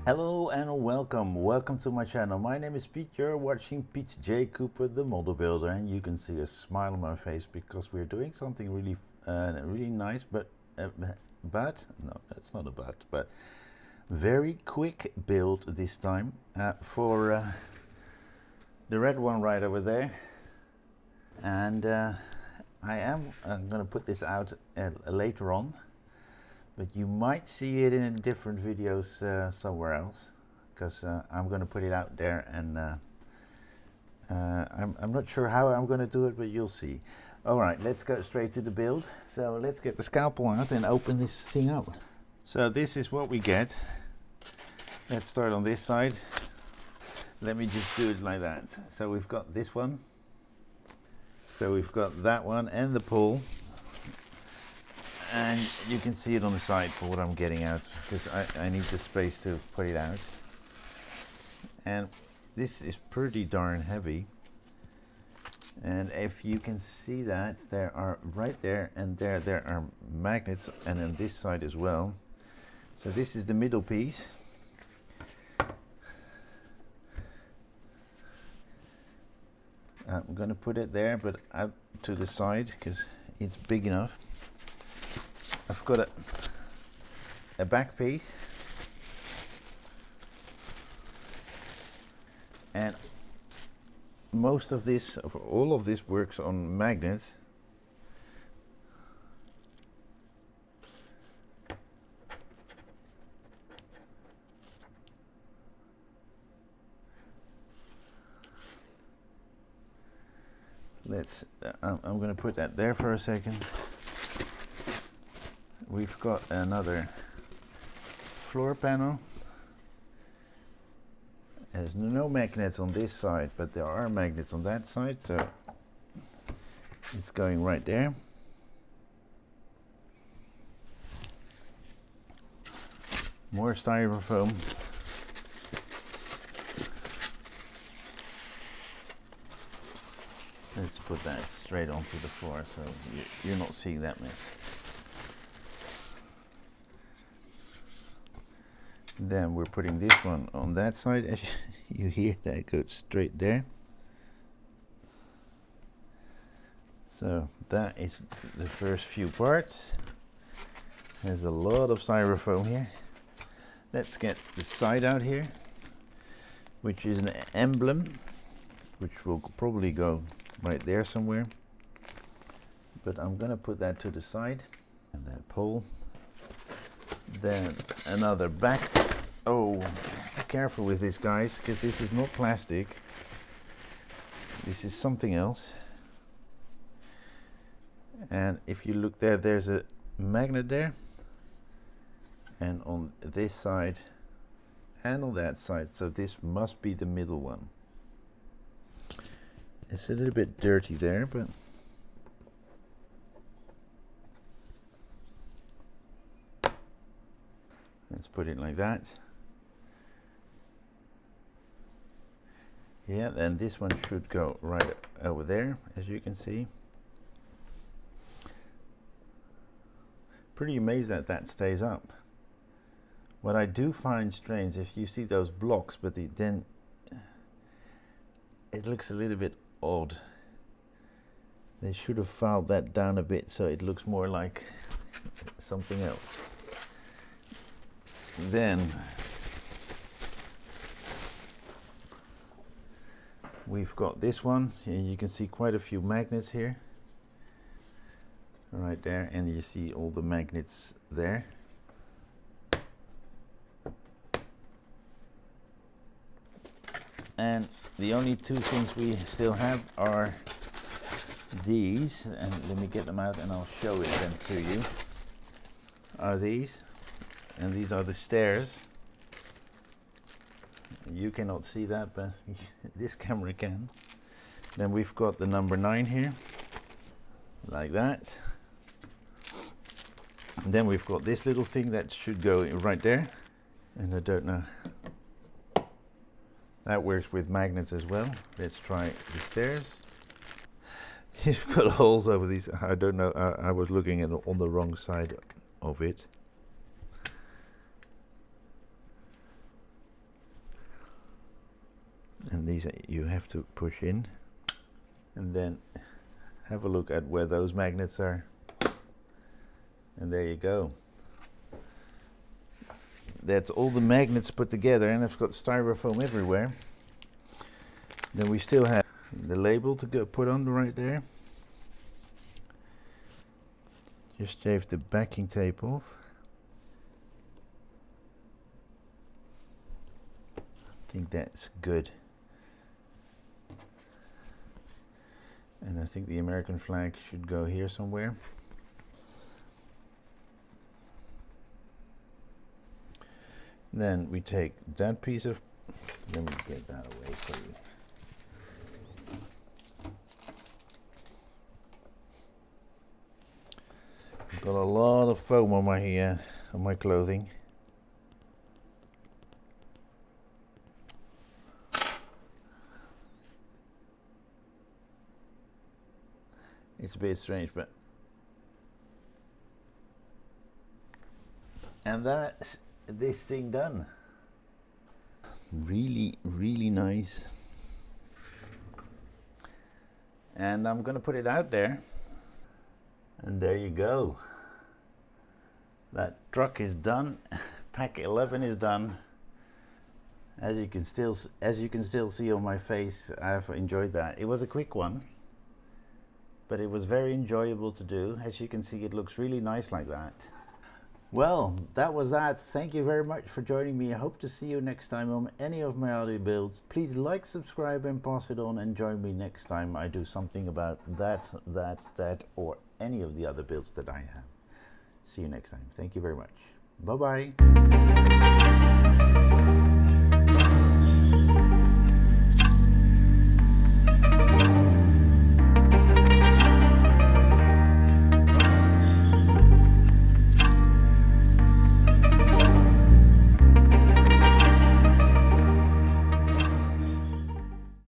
Hello and welcome to my channel. My name is Pete, you're watching Pete J. Cooper the Model Builder, and you can see a smile on my face because we're doing something really nice, but no, that's not a but very quick build this time for the red one right over there. And I'm going to put this out later on, but you might see it in different videos somewhere else, because I'm going to put it out there, and I'm not sure how I'm going to do it, but you'll see. Alright, let's go straight to the build. So let's get the scalpel out and open this thing up. So this is what we get. Let's start on this side. Let me just do it like that. So we've got this one. So we've got that one and the pull. And you can see it on the side for what I'm getting out, because I need the space to put it out. And this is pretty darn heavy. And if you can see that, there are right there and there are magnets, and on this side as well. So this is the middle piece. I'm going to put it there, but out to the side because it's big enough. I've got a back piece, and most of this, all of this works on magnets. I'm going to put that there for a second. We've got another floor panel. There's no magnets on this side, but there are magnets on that side, so it's going right there. More styrofoam. Let's put that straight onto the floor so you're not seeing that mess. Then we're putting this one on that side. As you hear, that goes straight there. So that is the first few parts. There's a lot of styrofoam here. Let's get the side out here, which is an emblem, which will probably go right there somewhere. But I'm gonna put that to the side, and then pull. Then another back. Oh, be careful with this, guys, because this is not plastic. This is something else. And if you look there, there's a magnet there, and on this side and on that side. So this must be the middle one. It's a little bit dirty there, but let's put it like that. Yeah, then this one should go right over there, as you can see. Pretty amazed that that stays up. What I do find strange, if you see those blocks, but then it looks a little bit odd. They should have filed that down a bit so it looks more like something else. Then we've got this one. You can see quite a few magnets here. Right there, and you see all the magnets there. And the only two things we still have are these, and let me get them out and I'll show it then to you. Are these, and these are the stairs. You cannot see that, but this camera can. Then we've got the number 9 here, like that. And then we've got this little thing that should go right there, and I don't know. That works with magnets as well. Let's try the stairs. You've got holes over these. I don't know. I was looking at on the wrong side of it. and these you have to push in, and then have a look at where those magnets are, and there you go. That's all the magnets put together, and I've got styrofoam everywhere. Then we still have the label to go put on right there. Just shave the backing tape off. I think that's good. And I think the American flag should go here somewhere. Then we take that piece of, let me get that away for you. I've got a lot of foam on my clothing. It's a bit strange, but, and that's this thing done. Really, really nice. And I'm gonna put it out there. And there you go. That truck is done. Pack 11 is done. As you can still see on my face, I've enjoyed that. It was a quick one, but it was very enjoyable to do. As you can see, it looks really nice like that. Well, that was that. Thank you very much for joining me. I hope to see you next time on any of my other builds. Please like, subscribe and pass it on, and join me next time I do something about that, or any of the other builds that I have. See you next time. Thank you very much. Bye-bye.